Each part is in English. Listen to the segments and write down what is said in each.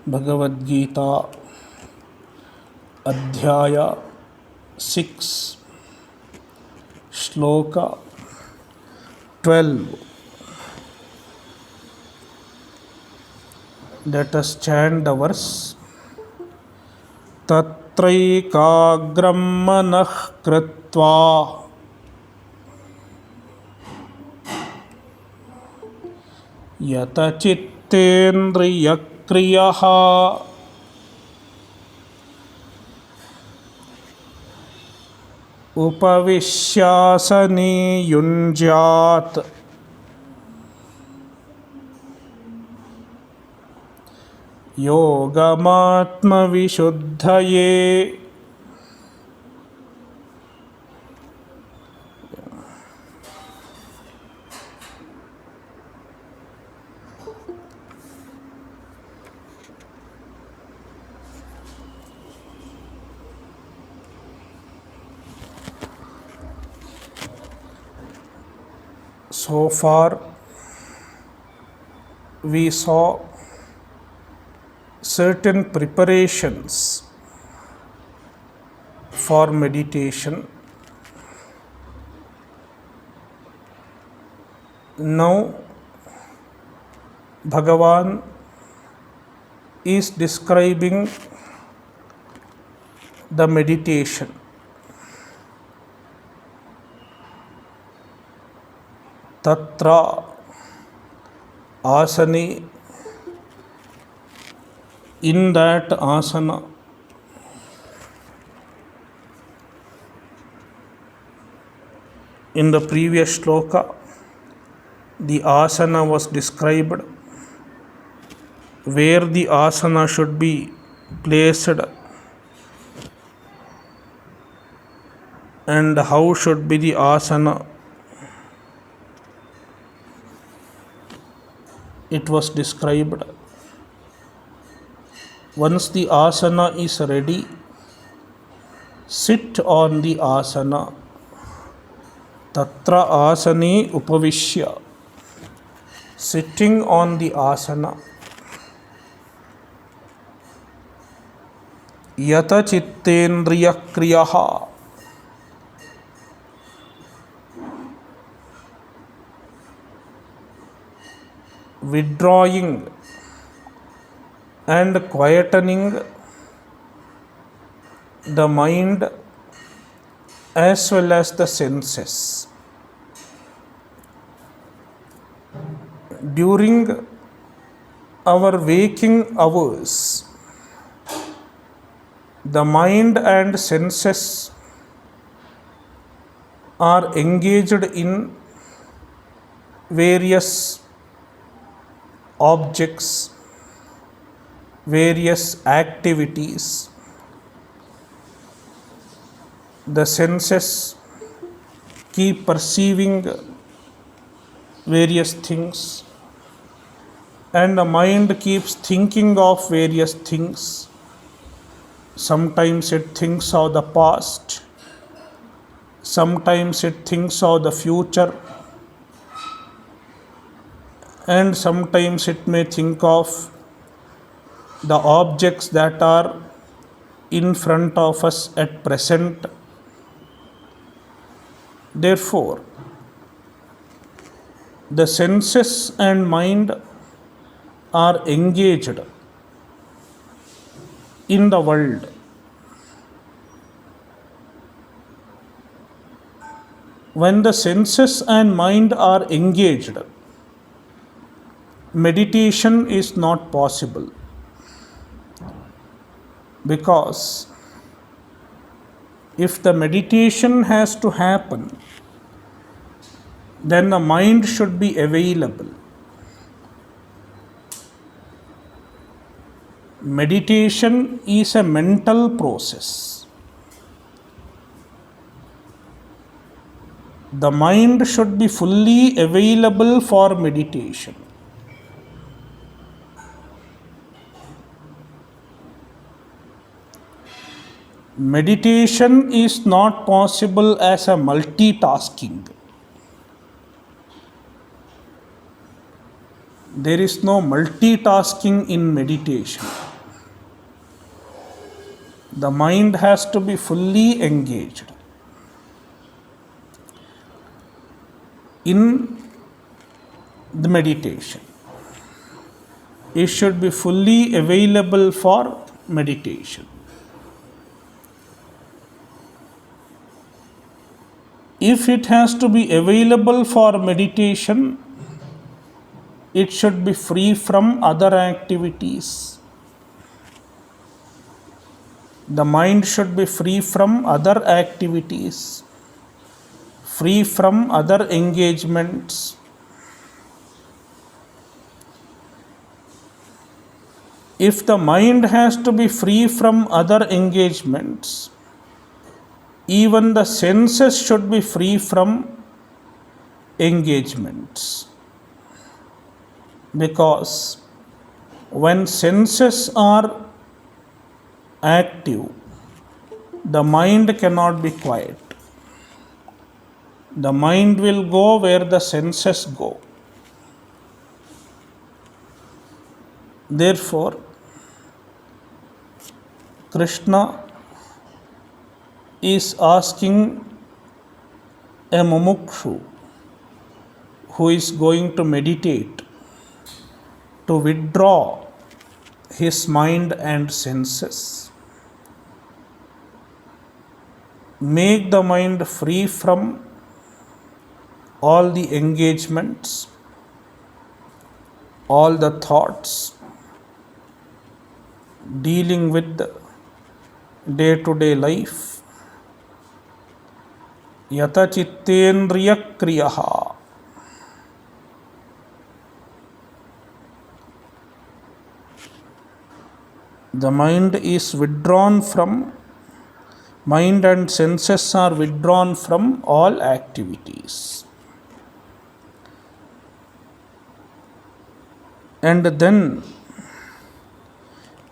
Bhagavadgita Adhyaya 6 Shloka 12. Let us chant the verse. Tatraikagram manah kritva yata chittendriya kriyaha upavishyasani yunjyat yogamatma vishuddhaye. So far, we saw certain preparations for meditation. Now, Bhagavan is describing the meditation. Tatra asani, in that asana. In the previous shloka, the asana was described, where the asana should be placed and how should be the asana. It was described. Once the asana is ready, sit on the asana. Tatra asani upavishya, sitting on the asana. Yata chittendriya kriyaha, withdrawing and quietening the mind as well as the senses. During our waking hours, the mind and senses are engaged in various objects, various activities. The senses keep perceiving various things, and the mind keeps thinking of various things. Sometimes it thinks of the past, sometimes it thinks of the future, and sometimes it may think of the objects that are in front of us at present. Therefore, the senses and mind are engaged in the world. When the senses and mind are engaged, meditation is not possible, because if the meditation has to happen, then the mind should be available. Meditation is a mental process. The mind should be fully available for meditation. Meditation is not possible as a multitasking. There is no multitasking in meditation. The mind has to be fully engaged in the meditation. It should be fully available for meditation. If it has to be available for meditation, it should be free from other activities. The mind should be free from other activities, free from other engagements. If the mind has to be free from other engagements, even the senses should be free from engagements. Because when senses are active, the mind cannot be quiet. The mind will go where the senses go. Therefore, Krishna is asking a mumukshu who is going to meditate to withdraw his mind and senses. Make the mind free from all the engagements, all the thoughts, dealing with the day-to-day life. Yata chittendriya kriyaha. The mind is withdrawn from, mind and senses are withdrawn from all activities. And then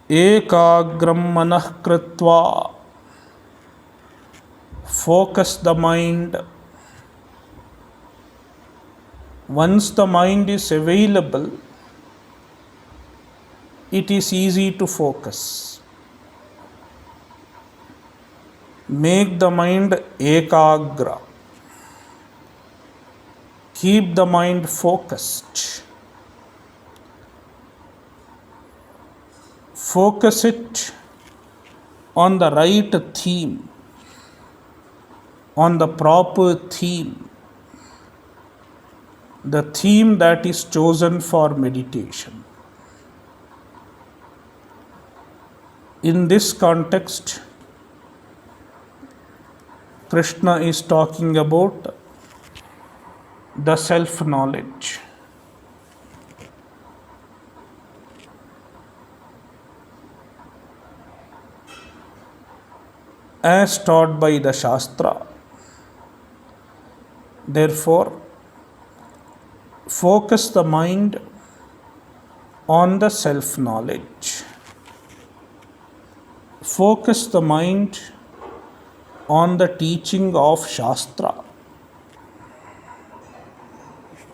ekagram manah kritva, focus the mind. Once the mind is available, it is easy to focus. Make the mind ekagra. Keep the mind focused. Focus it on the right theme, on the proper theme, the theme that is chosen for meditation. In this context, Krishna is talking about the self-knowledge. As taught by the Shastra. Therefore, focus the mind on the self-knowledge. Focus the mind on the teaching of Shastra.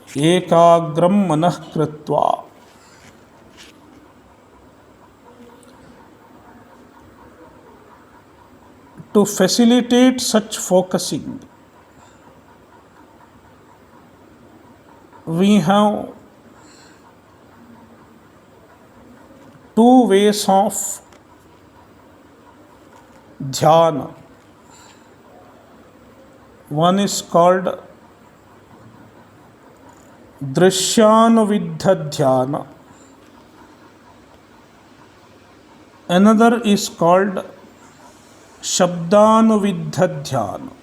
Ekagram manah kritva. To facilitate such focusing, we have two ways of dhyana. One is called drishyanuviddha dhyana. Another is called shabdanuviddha dhyana.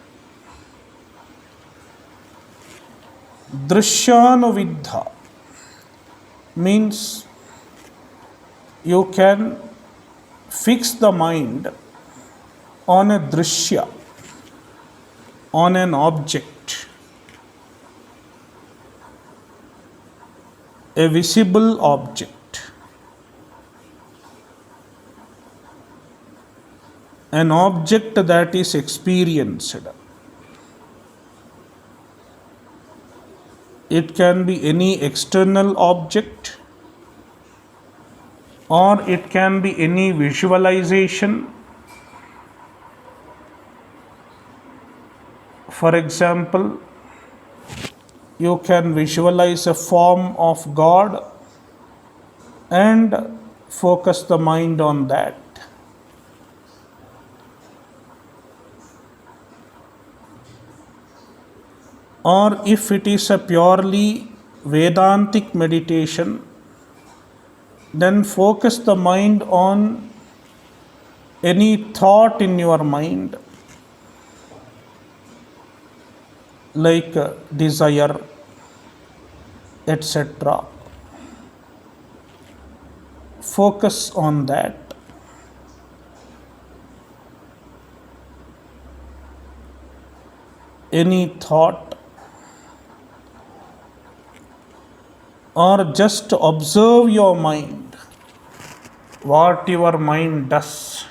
Drishyanuviddha means you can fix the mind on a drishya, on an object, a visible object. An object that is experienced. It can be any external object, or it can be any visualization, For example, you can visualize a form of God and focus the mind on that. Or if it is a purely Vedantic meditation, then focus the mind on any thought in your mind, like desire, etc. Focus on that. Any thought, or just observe your mind, what your mind does.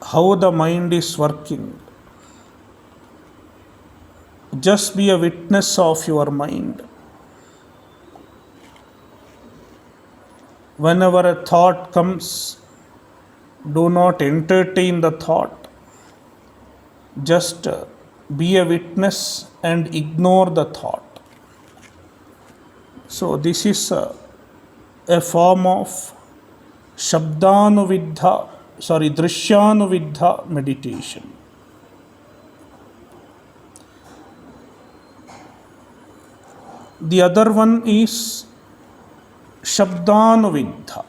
How the mind is working. Just be a witness of your mind. Whenever a thought comes, do not entertain the thought. Just be a witness and ignore the thought. So this is a form of Drishyanuviddha meditation. The other one is Shabdanuviddha,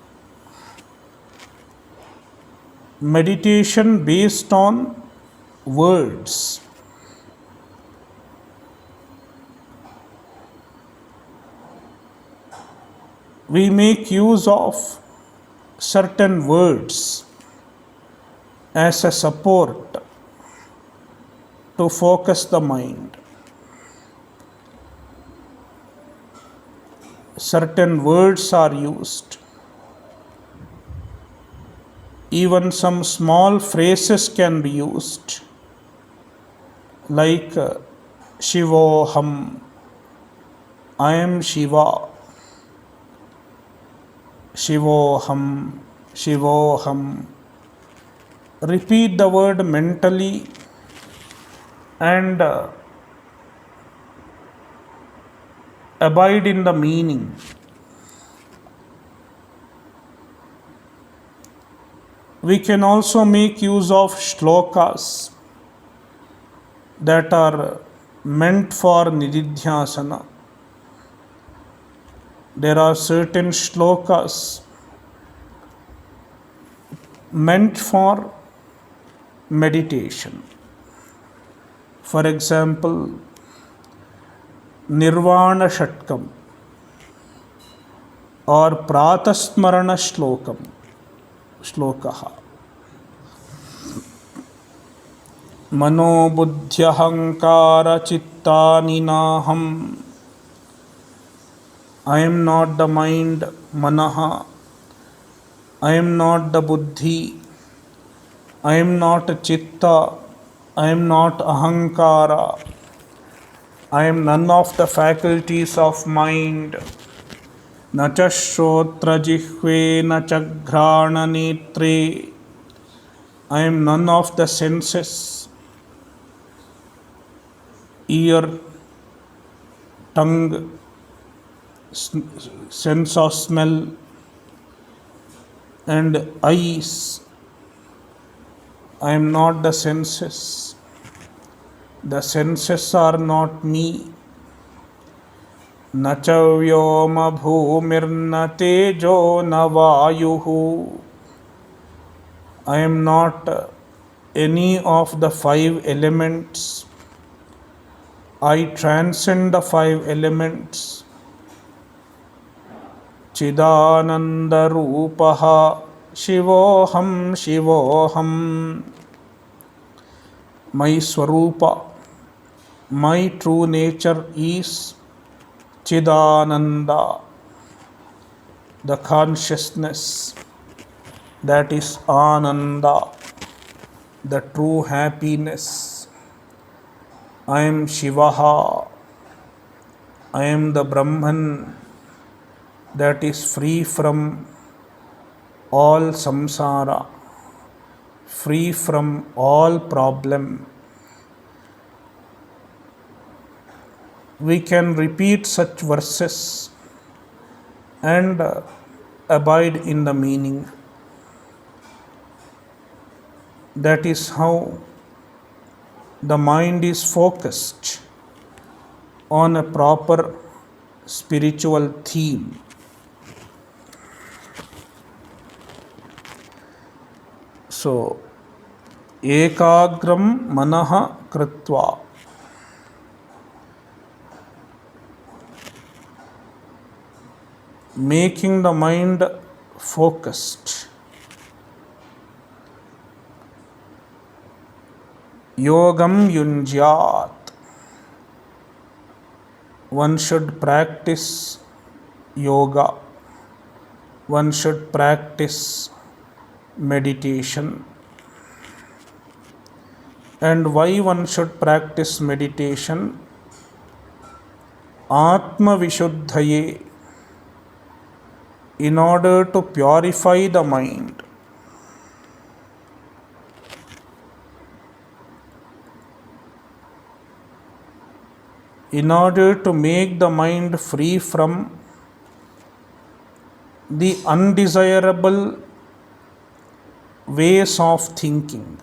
meditation based on words. We make use of certain words as a support to focus the mind. Certain words are used. Even some small phrases can be used, like Shivoham, I am Shiva. Shivoham, Shivoham. Repeat the word mentally and abide in the meaning. We can also make use of shlokas that are meant for nididhyasana. There are certain shlokas meant for meditation. For example, Nirvana Shatkam or Pratasmarana Shlokaha. Mano buddhyahankara chittani naham. I am not the mind, manaha. I am not the buddhi. I am not chitta. I am not ahankara. I am none of the faculties of mind. Na cha shrotra jihve na cha ghrana netre. I am none of the senses. Ear, tongue, sense of smell, and eyes. I am not the senses. The senses are not me. Na cha vyoma bhumirna tejo na vayuhu. I am not any of the 5 elements. I transcend the 5 elements. Chidananda Rupaha Shivoham Shivoham. My Swarupa, my true nature is Chidananda, the consciousness, that is Ananda, the true happiness. I am Shivaha, I am the Brahman that is free from all samsara. free from all problem. We can repeat such verses and abide in the meaning. That is how the mind is focused on a proper spiritual theme. So, ekagram manaha kritva. Making the mind focused. Yogam yunjyat. One should practice yoga. One should practice meditation. And why one should practice meditation? Atma Vishuddhaye. In order to purify the mind. In order to make the mind free from the undesirable ways of thinking.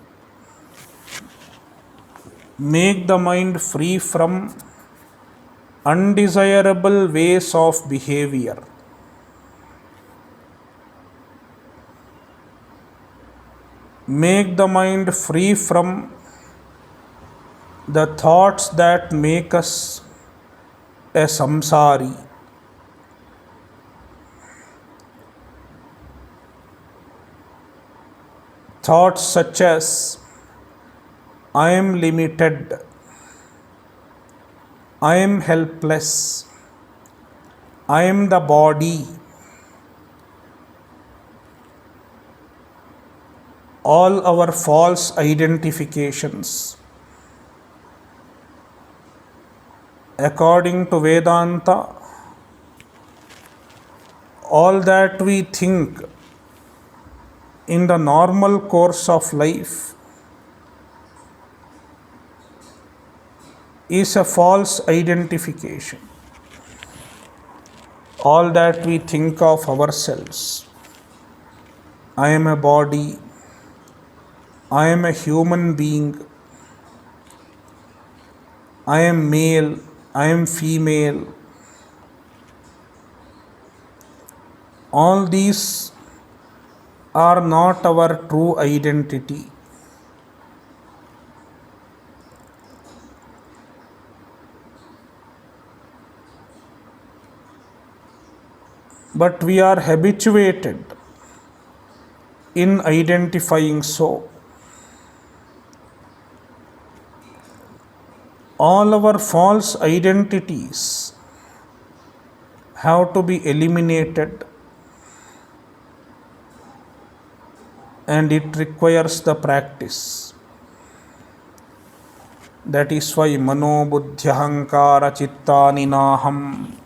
Make the mind free from undesirable ways of behavior. Make the mind free from the thoughts that make us a samsari. Thoughts such as, I am limited, I am helpless, I am the body. All our false identifications. According to Vedanta, all that we think in the normal course of life is a false identification. All that we think of ourselves. I am a body. I am a human being. I am male. I am female. All these are not our true identity. But we are habituated in identifying so. All our false identities have to be eliminated, and it requires the practice. That is why mano buddhyahankara chittani naham.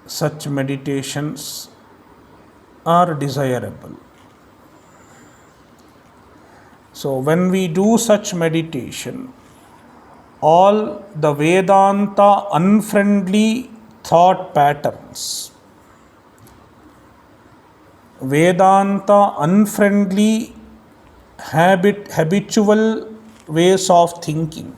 Such meditations are desirable. So when we do such meditation, all the Vedanta unfriendly thought patterns, Vedanta unfriendly habitual ways of thinking,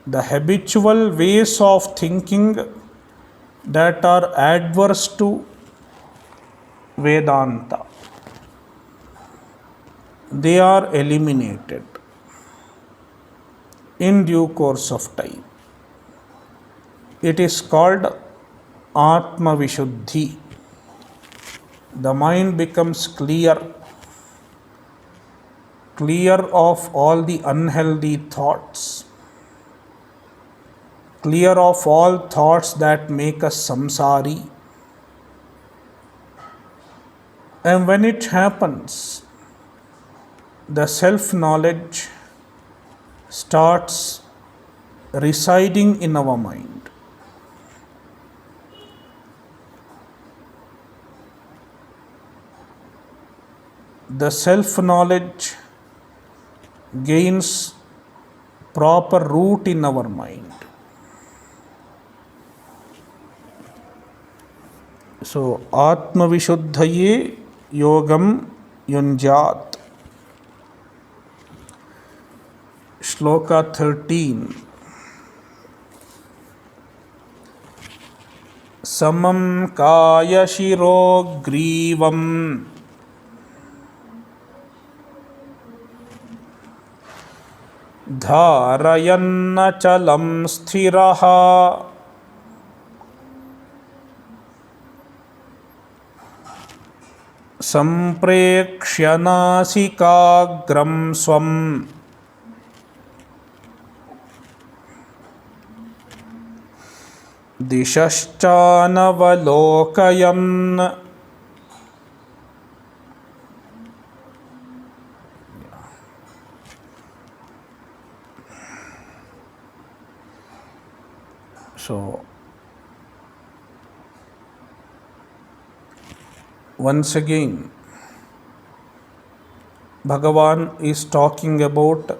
the habitual ways of thinking that are adverse to Vedanta, they are eliminated in due course of time. It is called Atma Vishuddhi. The mind becomes clear of all the unhealthy thoughts, clear of all thoughts that make us samsari. And when it happens, the self-knowledge starts residing in our mind. the self-knowledge gains proper root in our mind. So, Atma Vishuddhaye Yogam Yunjat. Shloka 13. Samam Kaya Shiro Grivam Dharayanna Chalam Sthiraha Samprekshya Nasikagram Swam Dishashchanavalokayan. So, once again, Bhagavan is talking about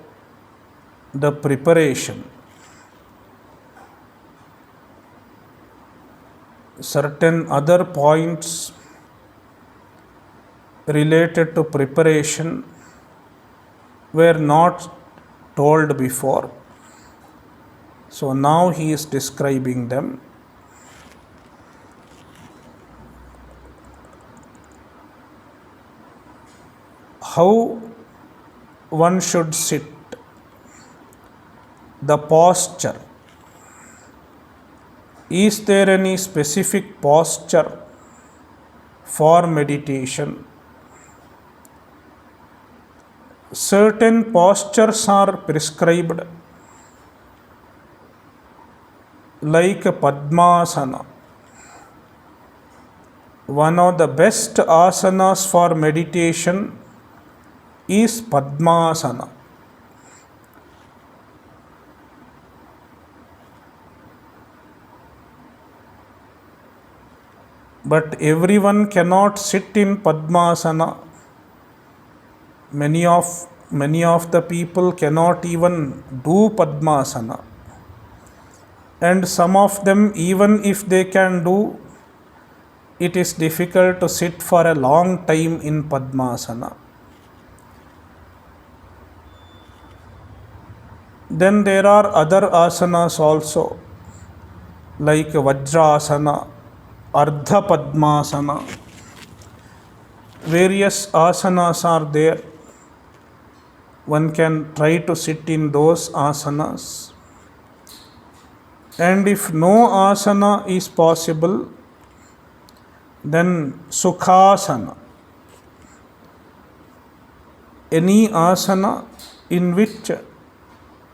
the preparation. Certain other points related to preparation were not told before. So now he is describing them. How one should sit, the posture. Is there any specific posture for meditation? Certain postures are prescribed, like Padmasana. One of the best asanas for meditation is Padmasana. But everyone cannot sit in Padmasana. Many of the people cannot even do Padmasana. And some of them, even if they can do, it is difficult to sit for a long time in Padmasana. Then there are other asanas also, like Vajrasana, Ardha Padmasana. Various asanas are there. One can try to sit in those asanas. And if no asana is possible, then Sukhasana. Any asana in which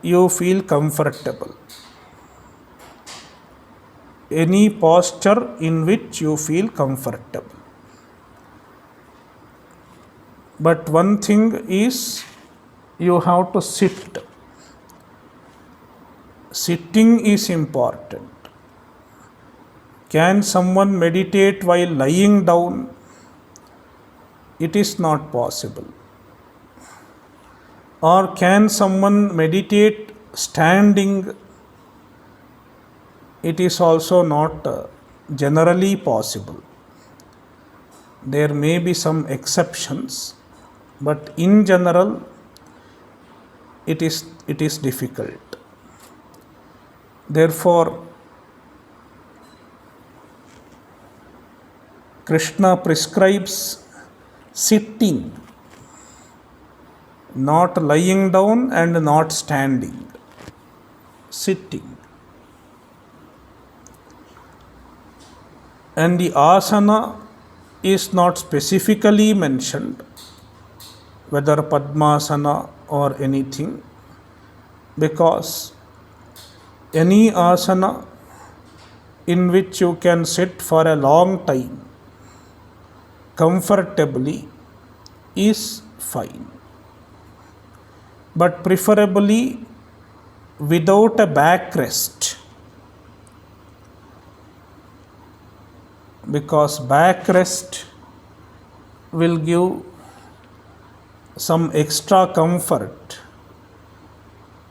you feel comfortable. Any posture in which you feel comfortable. But one thing is, you have to sit. Sitting is important. Can someone meditate while lying down? It is not possible. Or can someone meditate standing? It is also not generally possible. There may be some exceptions, but in general, it is difficult. Therefore, Krishna prescribes sitting, not lying down and not standing. Sitting. And the asana is not specifically mentioned, whether Padmasana or anything, because any asana in which you can sit for a long time comfortably is fine. But preferably without a backrest, because backrest will give some extra comfort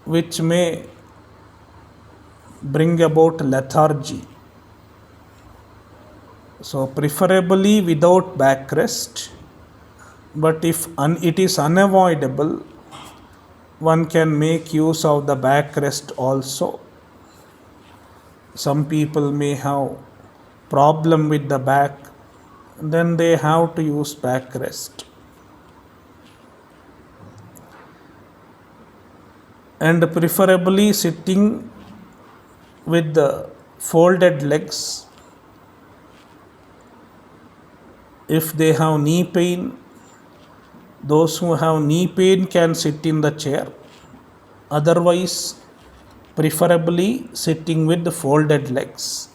which may bring about lethargy. So preferably without backrest, but if it is unavoidable, one can make use of the backrest also. Some people may have problem with the back, then they have to use backrest. And preferably sitting with the folded legs. If they have knee pain, those who have knee pain can sit in the chair. Otherwise, preferably sitting with the folded legs.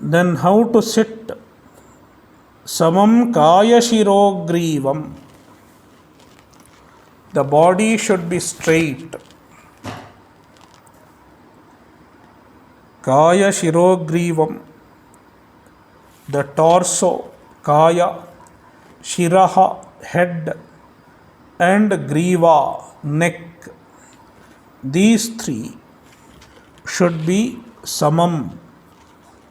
Then how to sit? Samam kaya shirogrivam. The body should be straight. Kaya shirogrivam. The torso, kaya, shiraha, head, and griva, neck. These three should be samam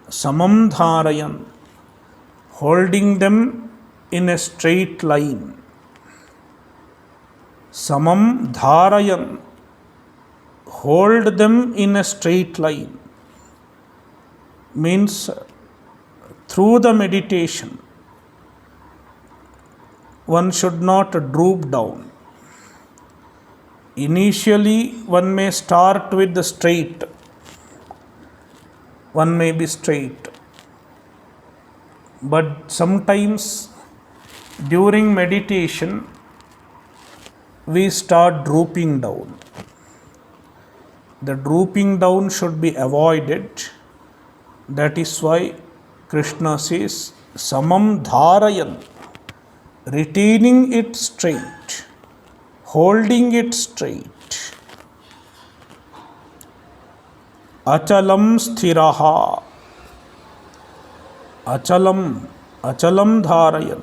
dharayan, holding them in a straight line. Samam dharayan, hold them in a straight line, means through the meditation one should not droop down. Initially one may start with the straight, one may be straight, but sometimes during meditation we start drooping down. The drooping down should be avoided. That is why Krishna says samam dharayan, retaining it straight, holding it straight. Achalam sthiraha, achalam dharayan.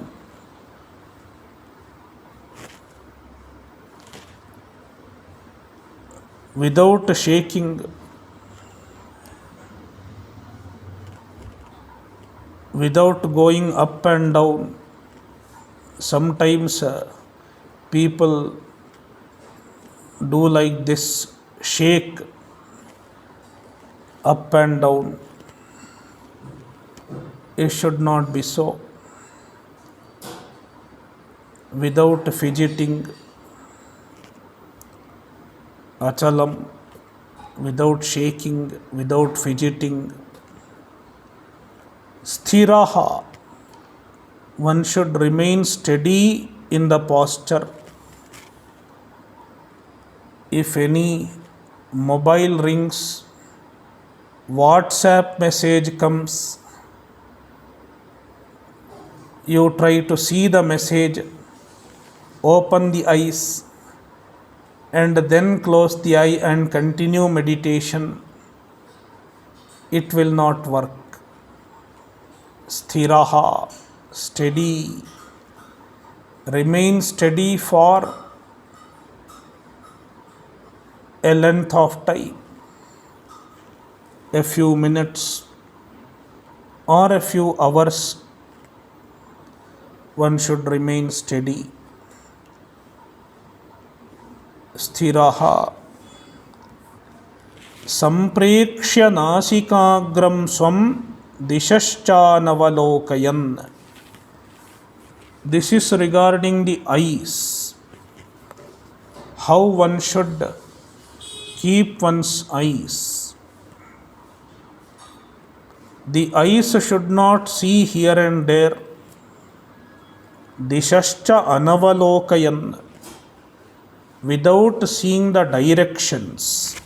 Without shaking, without going up and down. Sometimes people do like this, shake up and down. It should not be so. Without fidgeting, achalam, without shaking, without fidgeting. Sthiraha, one should remain steady in the posture. If any mobile rings, WhatsApp message comes, you try to see the message, open the eyes, and then close the eye and continue meditation. It will not work. Sthiraha, steady. Remain steady for a length of time, a few minutes or a few hours. One should remain steady. Sthiraha. Samprekshya nasikagram swam dishashchanavalokayan. This is regarding the eyes. How one should keep one's eyes. The eyes should not see here and there. Dishascha anavalokayan. Without seeing the directions.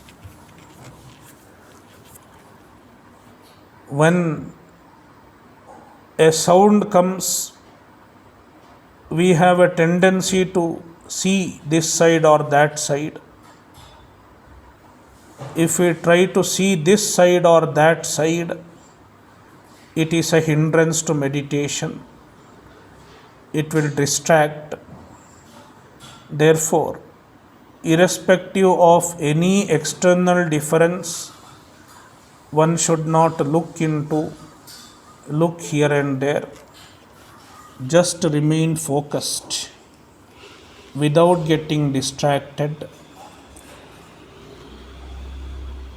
When a sound comes, we have a tendency to see this side or that side. If we try to see this side or that side, it is a hindrance to meditation. It will distract. Therefore, irrespective of any external difference, one should not look here and there. Just remain focused without getting distracted.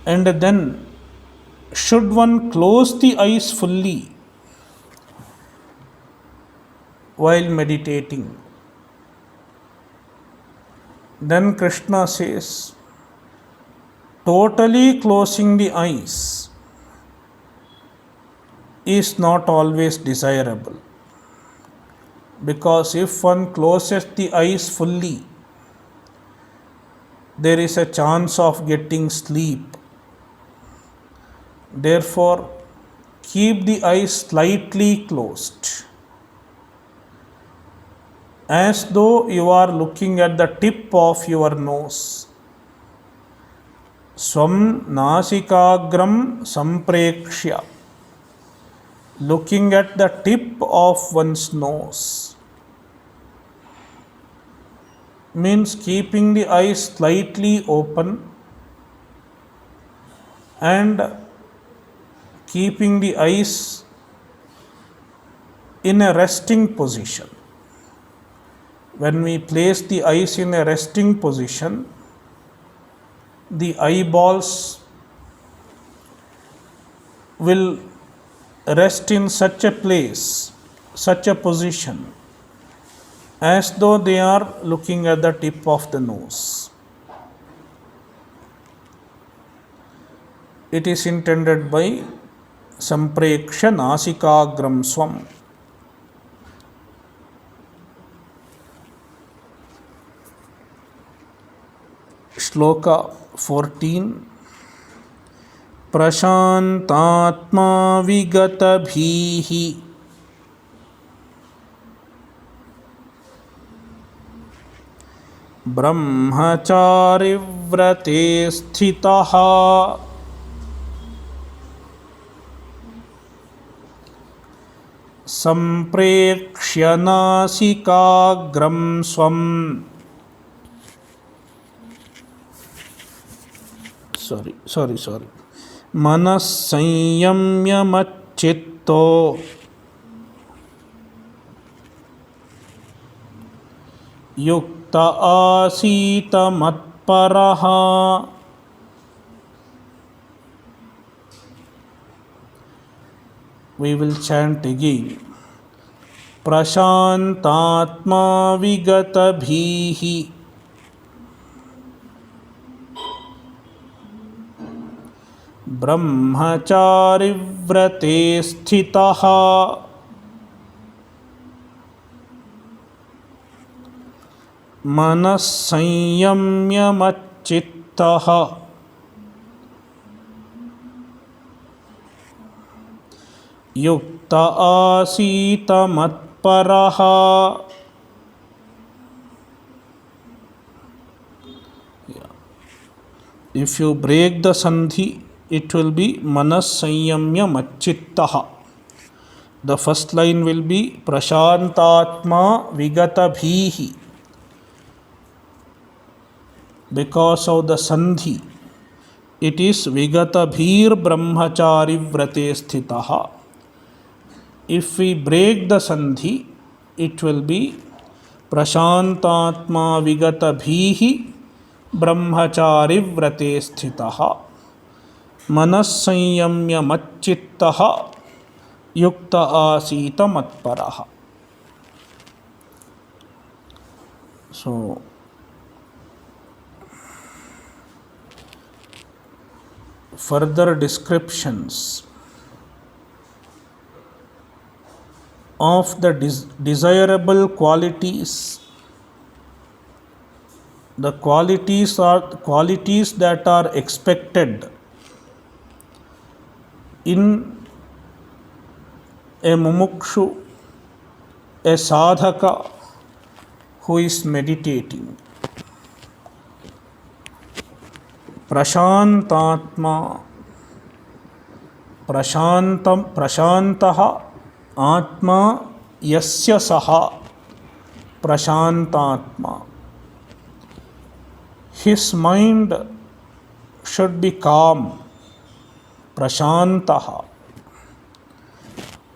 And then, should one close the eyes fully while meditating? Then Krishna says, totally closing the eyes is not always desirable. Because if one closes the eyes fully, there is a chance of getting sleep. Therefore, keep the eyes slightly closed, as though you are looking at the tip of your nose. Swam nasikagram samprekshya, looking at the tip of one's nose, means keeping the eyes slightly open and keeping the eyes in a resting position. When we place the eyes in a resting position, the eyeballs will rest in such a place, such a position, as though they are looking at the tip of the nose. It is intended by sampreksha nasikagram swam. Shloka 14. Prashantatma vigatabhihi brahmachari vrate sthitaha samprekshya nasikagram swam. Sorry. Manas sanyamya machitto yukta asita matparaha. We will chant again. Prashantatma vigatabhihi brahmachari vrate sthitaha manas sanyamya machittaha yukta asita matparaha. If you break the sandhi, it will be manas sanyamya machittaha. The first line will be prashantatma vigatabhihi. Because of the sandhi, it is vigatabhir brahmachari vrate sthitaha. If we break the sandhi, it will be prashantatma vigatabhihi brahmachari vrate sthitaha manas sanyamya machittaha yukta asita matparaha. So, further descriptions of the desirable qualities. The qualities are qualities that are expected in a mumukshu, a sadhaka who is meditating. Prashantatma, प्रशान्तः आत्मा यस्य सः प्रशान्तात्मा. His mind should be calm, prashantah,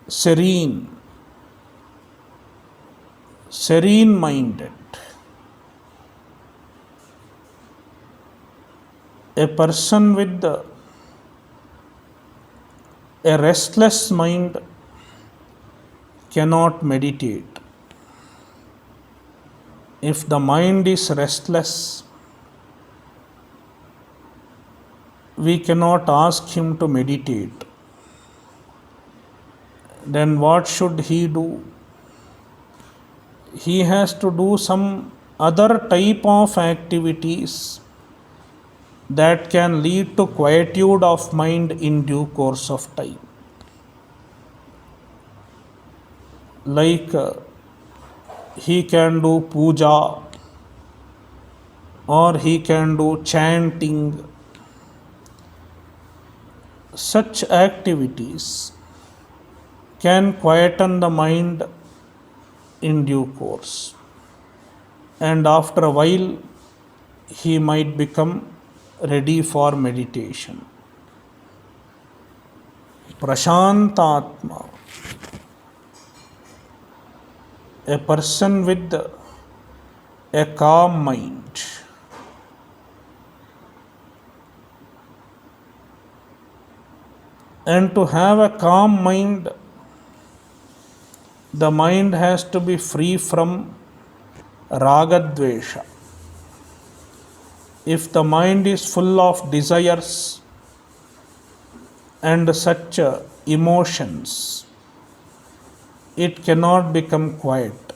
serene minded. A person with a restless mind cannot meditate. If the mind is restless, we cannot ask him to meditate. Then what should he do? He has to do some other type of activities that can lead to quietude of mind in due course of time. Like he can do puja, or he can do chanting. Such activities can quieten the mind in due course, and after a while he might become ready for meditation. Prashantatma, a person with a calm mind. And to have a calm mind, the mind has to be free from ragadvesha. If the mind is full of desires and such emotions, it cannot become quiet.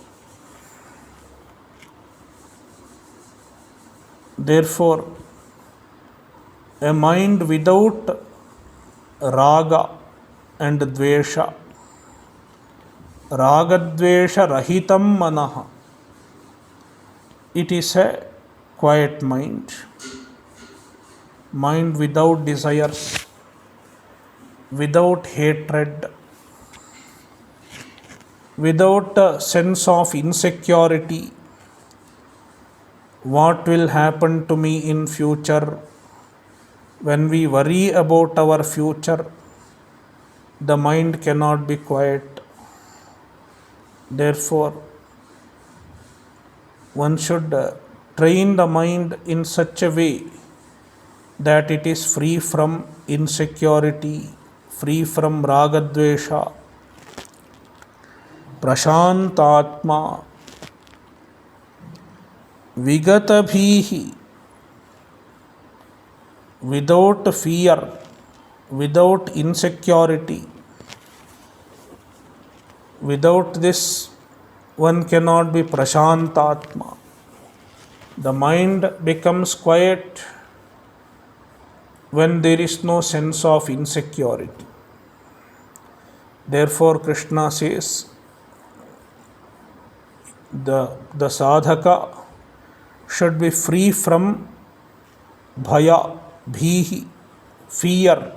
Therefore, a mind without raga and dvesha, ragadvesha rahitam manaha, it is a quiet mind. Mind without desires, without hatred, without a sense of insecurity. What will happen to me in future? When we worry about our future, the mind cannot be quiet. Therefore, one should train the mind in such a way that it is free from insecurity, free from ragadvesha. Prashantatma, vigatabhihi, without fear, without insecurity. Without this, one cannot be prashantatma. The mind becomes quiet when there is no sense of insecurity. Therefore, Krishna says, the sadhaka should be free from bhaya, bhihi, fear,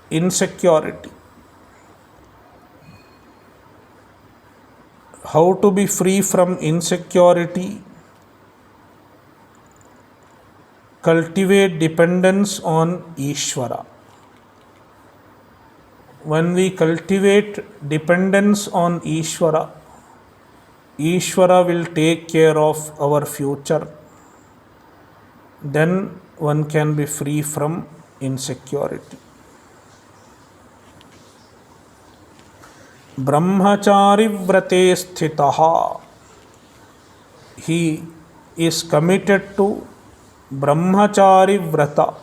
insecurity. How to be free from insecurity? Cultivate dependence on Ishvara. When we cultivate dependence on Ishvara, Ishvara will take care of our future. Then one can be free from insecurity. Brahmachari vrate sthitaha. He is committed to Brahmachari vrata.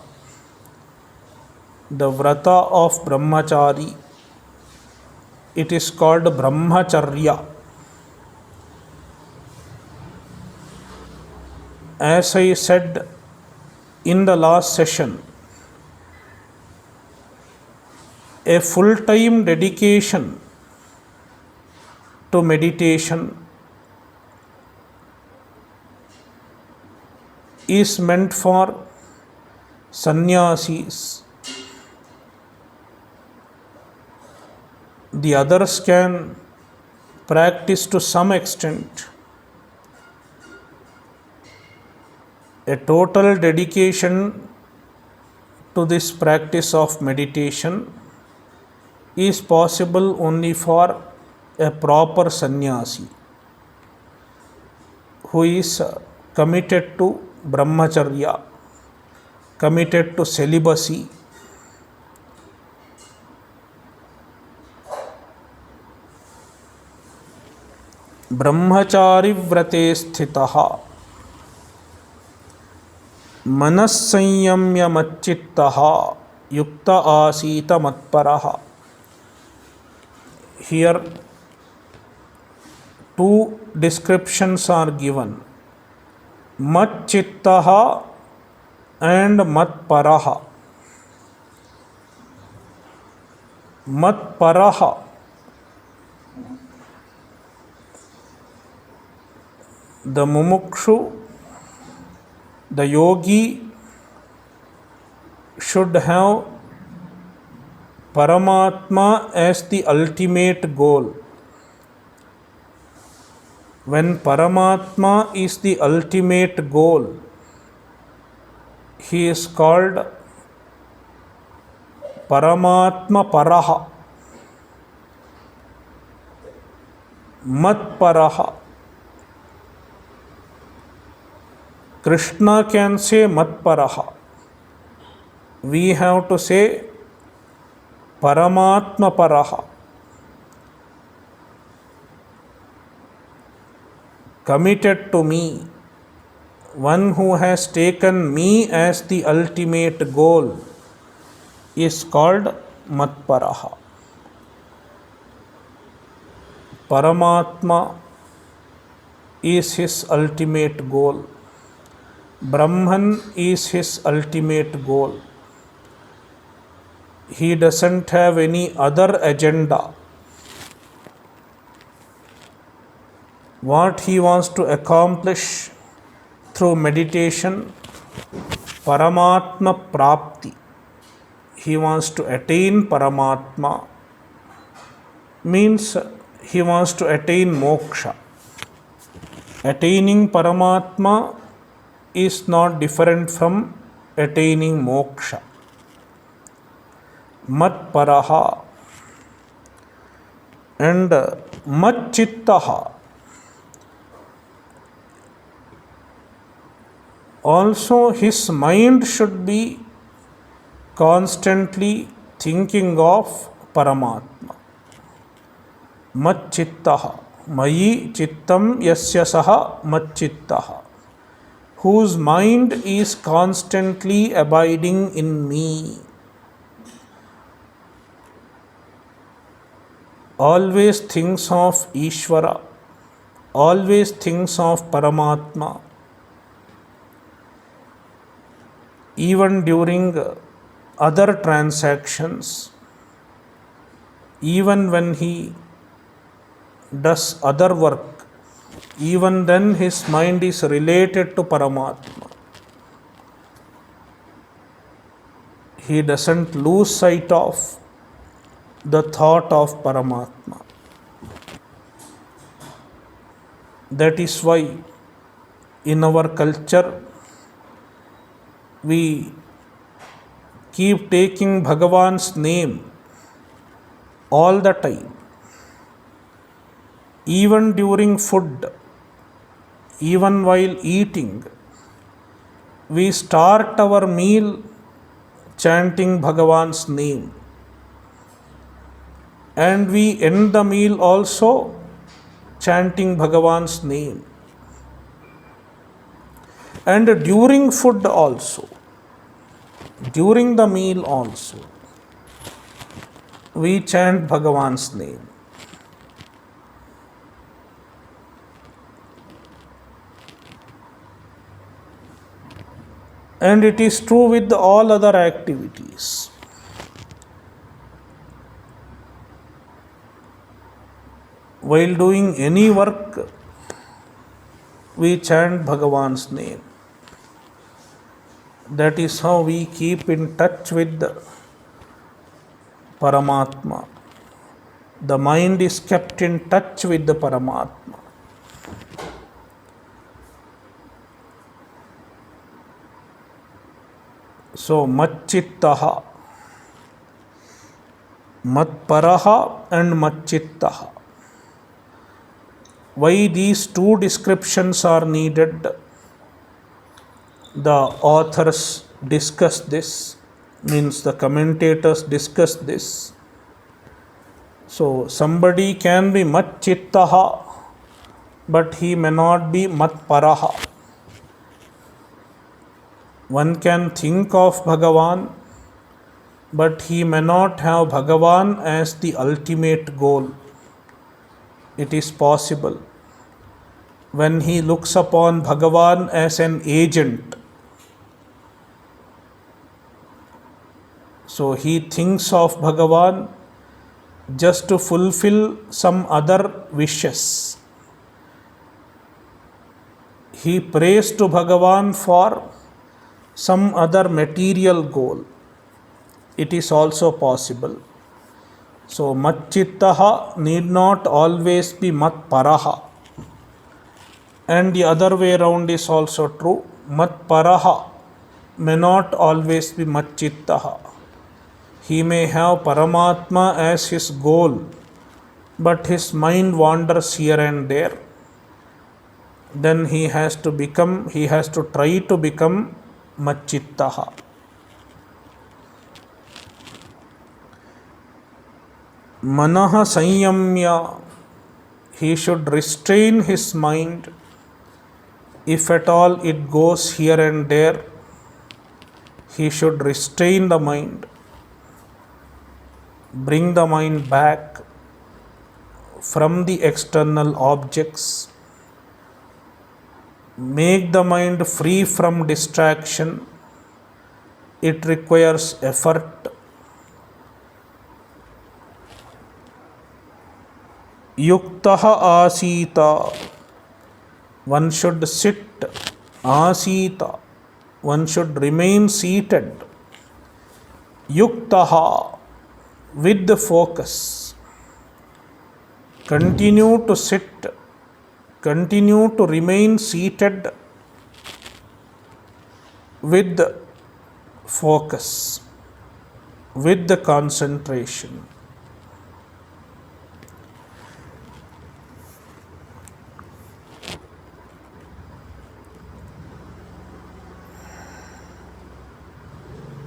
The vrata of Brahmachari, it is called Brahmacharya. As I said in the last session, a full-time dedication to meditation is meant for sannyasis. The others can practice to some extent. A total dedication to this practice of meditation is possible only for a proper sannyasi who is committed to brahmacharya, committed to celibacy. ब्रह्मचारी व्रते स्थितः मनस्संयम्य मच्चित्तः युक्त आसीत मत्परः. Here two descriptions are given, macchittaha and matparaha. Matparaha, the mumukshu, the yogi should have Paramatma as the ultimate goal. When Paramatma is the ultimate goal, he is called Paramatma Paraha, Matparaha. Krishna can say Matparaha. We have to say Paramatma Paraha. Committed to me, one who has taken me as the ultimate goal is called Matparaha. Paramatma is his ultimate goal. Brahman is his ultimate goal. He doesn't have any other agenda. What he wants to accomplish through meditation, Paramatma Prapti. He wants to attain Paramatma, means he wants to attain moksha. Attaining Paramatma is not different from attaining moksha. Matparaha and Macchittaha. Also, his mind should be constantly thinking of Paramatma. Macchittaha, Mayi Chittam Yasya Saha Macchittaha, whose mind is constantly abiding in me. Always thinks of Ishvara, always thinks of Paramatma. Even during other transactions, even when he does other work, even then his mind is related to Paramatma. He doesn't lose sight of the thought of Paramatma. That is why in our culture we keep taking Bhagavan's name all the time. Even during food, even while eating, we start our meal chanting Bhagavan's name. And we end the meal also chanting Bhagavan's name. And during food also, during the meal also, we chant Bhagavan's name. And it is true with all other activities. While doing any work, we chant Bhagavan's name. That is how we keep in touch with Paramatma. The mind is kept in touch with the Paramatma. So, Macchittaha, Matparaha and Macchittaha. Why these two descriptions are needed? The authors discuss this, means the commentators discuss this. So, somebody can be Macchittaha, but he may not be Matparaha. One can think of Bhagavan, but he may not have Bhagavan as the ultimate goal. It is possible. When he looks upon Bhagavan as an agent, so he thinks of Bhagavan just to fulfill some other wishes. He prays to Bhagavan for some other material goal. It is also possible. So, Macchittaha need not always be Matparaha. And the other way around is also true. Matparaha may not always be Macchittaha. He may have Paramatma as his goal, but his mind wanders here and there. Then he has to try to become Macchittaha. Manaha Sanyamya, he should restrain his mind. If at all it goes here and there, he should restrain the mind. Bring the mind back from the external objects. Make the mind free from distraction. It requires effort. Yuktaha asita, one should sit. Asita, one should remain seated. Yuktaha, with the focus. Continue to sit. Continue to remain seated with the focus, with the concentration.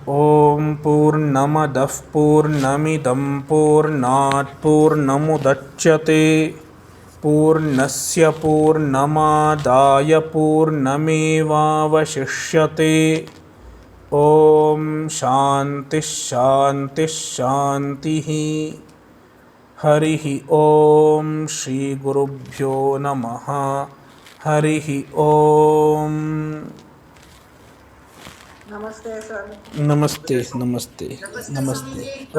Om Purnamadah Purnamidam Purnat Purnamudachyate Purnasya Purnamadaya Purnamevavashishyate. Om Shanti Shanti Shantihi. Harihi Om Shri Gurubhyo Namaha. Harihi Om. Namaste, sir. Namaste, namaste, namaste.